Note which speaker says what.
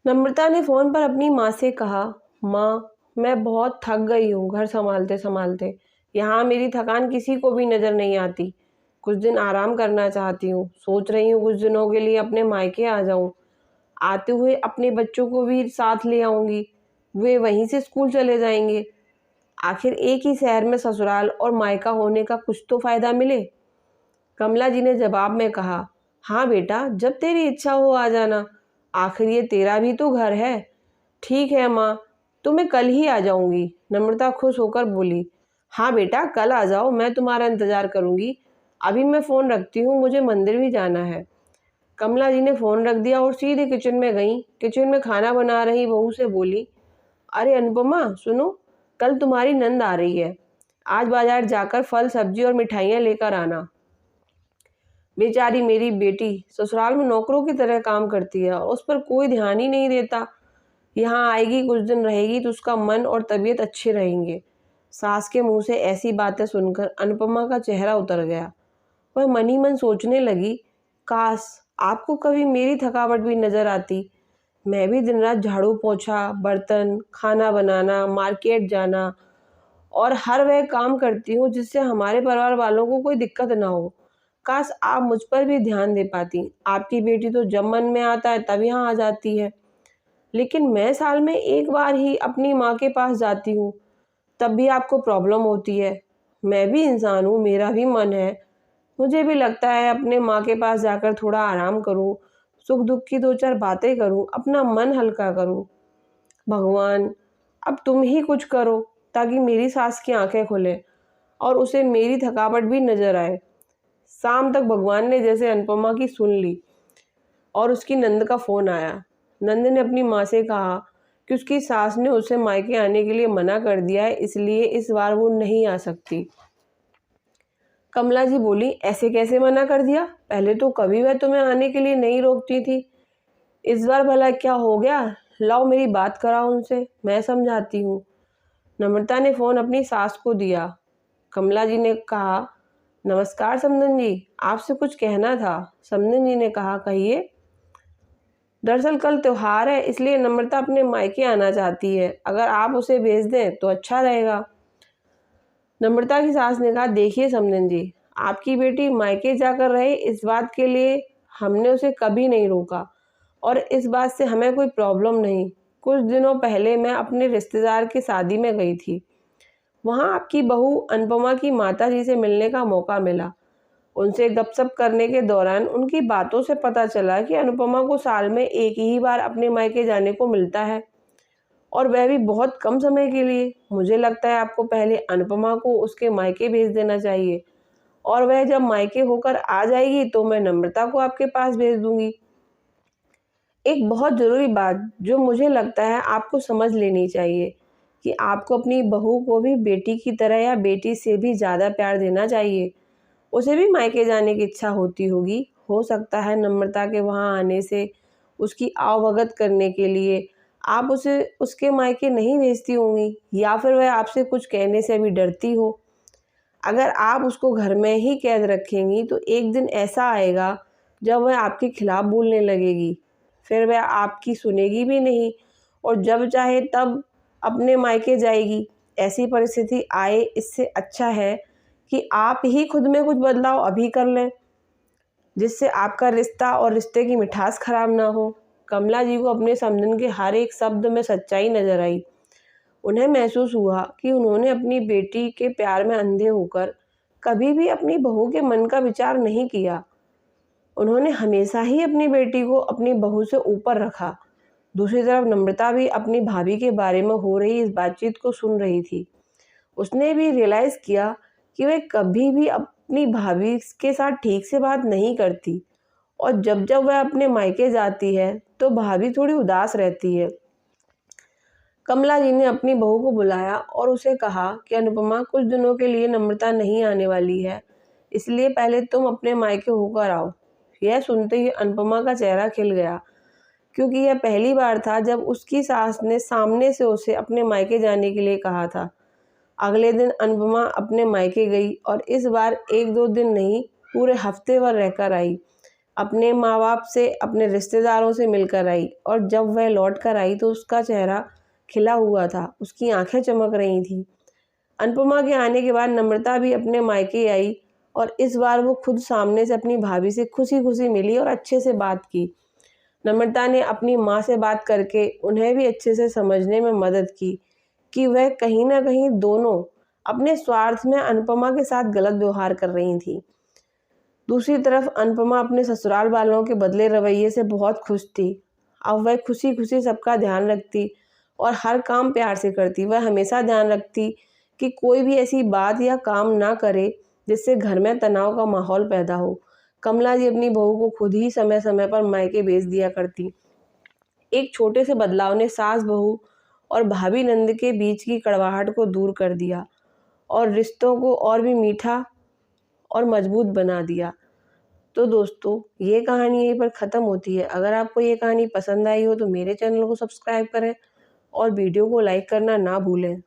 Speaker 1: नम्रता ने फ़ोन पर अपनी माँ से कहा, माँ, मैं बहुत थक गई हूँ घर संभालते संभालते। यहाँ मेरी थकान किसी को भी नज़र नहीं आती। कुछ दिन आराम करना चाहती हूँ। सोच रही हूँ कुछ दिनों के लिए अपने मायके आ जाऊँ। आते हुए अपने बच्चों को भी साथ ले आऊँगी। वे वहीं से स्कूल चले जाएंगे। आखिर एक ही शहर में ससुराल और मायका होने का कुछ तो फ़ायदा मिले। कमला जी ने जवाब में कहा, हाँ बेटा, जब तेरी इच्छा हो आ जाना। आखिर ये तेरा भी तो घर है। ठीक है माँ, तो मैं कल ही आ जाऊंगी। नम्रता खुश होकर बोली, हाँ बेटा, कल आ जाओ, मैं तुम्हारा इंतज़ार करूंगी। अभी मैं फ़ोन रखती हूँ, मुझे मंदिर भी जाना है। कमला जी ने फ़ोन रख दिया और सीधे किचन में गईं। किचन में खाना बना रही बहू से बोली, अरे अनुपमा, सुनो, कल तुम्हारी नंद आ रही है। आज बाजार जाकर फल सब्जी और मिठाइयाँ लेकर आना। बेचारी मेरी बेटी ससुराल में नौकरों की तरह काम करती है, उस पर कोई ध्यान ही नहीं देता। यहाँ आएगी, कुछ दिन रहेगी तो उसका मन और तबीयत अच्छे रहेंगे। सास के मुंह से ऐसी बातें सुनकर अनुपमा का चेहरा उतर गया। वह मन ही मन सोचने लगी, काश आपको कभी मेरी थकावट भी नजर आती। मैं भी दिन रात झाड़ू पोछा, बर्तन, खाना बनाना, मार्केट जाना और हर वह काम करती हूँ जिससे हमारे परिवार वालों को कोई दिक्कत ना हो। काश आप मुझ पर भी ध्यान दे पाती। आपकी बेटी तो जब मन में आता है तब यहाँ आ जाती है, लेकिन मैं साल में एक बार ही अपनी माँ के पास जाती हूँ, तब भी आपको प्रॉब्लम होती है। मैं भी इंसान हूँ, मेरा भी मन है। मुझे भी लगता है अपने माँ के पास जाकर थोड़ा आराम करूँ, सुख दुख की दो चार बातें करूँ, अपना मन हल्का करूँ। भगवान, अब तुम ही कुछ करो ताकि मेरी सास की आंखें खुले और उसे मेरी थकावट भी नजर आए। शाम तक भगवान ने जैसे अनुपमा की सुन ली और उसकी नंद का फ़ोन आया। नंद ने अपनी माँ से कहा कि उसकी सास ने उसे मायके आने के लिए मना कर दिया है, इसलिए इस बार वो नहीं आ सकती। कमला जी बोली, ऐसे कैसे मना कर दिया? पहले तो कभी वह तुम्हें आने के लिए नहीं रोकती थी। इस बार भला क्या हो गया? लाओ मेरी बात कराओ उनसे, मैं समझाती हूँ। नम्रता ने फ़ोन अपनी सास को दिया। कमला जी ने कहा, नमस्कार समधन जी, आपसे कुछ कहना था। समधन जी ने कहा, कहिए। दरअसल कल त्योहार है, इसलिए नम्रता अपने मायके आना चाहती है। अगर आप उसे भेज दें तो अच्छा रहेगा। नम्रता की सास ने कहा, देखिए समधन जी, आपकी बेटी मायके जाकर रहे, इस बात के लिए हमने उसे कभी नहीं रोका और इस बात से हमें कोई प्रॉब्लम नहीं। कुछ दिनों पहले मैं अपने रिश्तेदार की शादी में गई थी। वहाँ आपकी बहू अनुपमा की माताजी से मिलने का मौका मिला। उनसे गपशप करने के दौरान उनकी बातों से पता चला कि अनुपमा को साल में एक ही बार अपने मायके जाने को मिलता है और वह भी बहुत कम समय के लिए। मुझे लगता है आपको पहले अनुपमा को उसके मायके भेज देना चाहिए और वह जब मायके होकर आ जाएगी तो मैं नम्रता को आपके पास भेज दूंगी। एक बहुत ज़रूरी बात जो मुझे लगता है आपको समझ लेनी चाहिए कि आपको अपनी बहू को भी बेटी की तरह या बेटी से भी ज़्यादा प्यार देना चाहिए। उसे भी मायके जाने की इच्छा होती होगी। हो सकता है नम्रता के वहाँ आने से उसकी आवभगत करने के लिए आप उसे उसके मायके नहीं भेजती होंगी, या फिर वह आपसे कुछ कहने से भी डरती हो। अगर आप उसको घर में ही कैद रखेंगी तो एक दिन ऐसा आएगा जब वह आपके खिलाफ बोलने लगेगी। फिर वह आपकी सुनेगी भी नहीं और जब चाहे तब अपने मायके जाएगी। ऐसी परिस्थिति आए, इससे अच्छा है कि आप ही खुद में कुछ बदलाव अभी कर लें, जिससे आपका रिश्ता और रिश्ते की मिठास खराब ना हो। कमला जी को अपने समधन के हर एक शब्द में सच्चाई नजर आई। उन्हें महसूस हुआ कि उन्होंने अपनी बेटी के प्यार में अंधे होकर कभी भी अपनी बहू के मन का विचार नहीं किया। उन्होंने हमेशा ही अपनी बेटी को अपनी बहू से ऊपर रखा। दूसरी तरफ नम्रता भी अपनी भाभी के बारे में हो रही इस बातचीत को सुन रही थी। उसने भी रियलाइज़ किया कि वह कभी भी अपनी भाभी के साथ ठीक से बात नहीं करती और जब जब वह अपने मायके जाती है तो भाभी थोड़ी उदास रहती है। कमला जी ने अपनी बहू को बुलाया और उसे कहा कि अनुपमा, कुछ दिनों के लिए नम्रता नहीं आने वाली है, इसलिए पहले तुम अपने मायके होकर आओ। यह सुनते ही अनुपमा का चेहरा खिल गया, क्योंकि यह पहली बार था जब उसकी सास ने सामने से उसे अपने मायके जाने के लिए कहा था। अगले दिन अनुपमा अपने मायके गई और इस बार एक दो दिन नहीं, पूरे हफ्ते भर रहकर आई। अपने माँ बाप से, अपने रिश्तेदारों से मिलकर आई, और जब वह लौट कर आई तो उसका चेहरा खिला हुआ था, उसकी आंखें चमक रही थीं। अनुपमा के आने के बाद नम्रता भी अपने मायके आई, और इस बार वो खुद सामने से अपनी भाभी से खुशी-खुशी मिली और अच्छे से बात की। नम्रता ने अपनी माँ से बात करके उन्हें भी अच्छे से समझने में मदद की कि वह कहीं न कहीं दोनों अपने स्वार्थ में अनुपमा के साथ गलत व्यवहार कर रही थीं। दूसरी तरफ अनुपमा अपने ससुराल वालों के बदले रवैये से बहुत खुश थी। अब वह खुशी-खुशी सबका ध्यान रखती और हर काम प्यार से करती। वह हमेशा ध्यान रखती कि कोई भी ऐसी बात या काम ना करे जिससे घर में तनाव का माहौल पैदा हो। कमला जी अपनी बहू को खुद ही समय-समय पर मायके भेज दिया करती। एक छोटे से बदलाव ने सास-बहू और भाभी-नंद के बीच की कड़वाहट को दूर कर दिया और रिश्तों को और भी मीठा और मजबूत बना दिया। तो दोस्तों, ये कहानी यहीं पर ख़त्म होती है। अगर आपको ये कहानी पसंद आई हो तो मेरे चैनल को सब्सक्राइब करें और वीडियो को लाइक करना ना भूलें।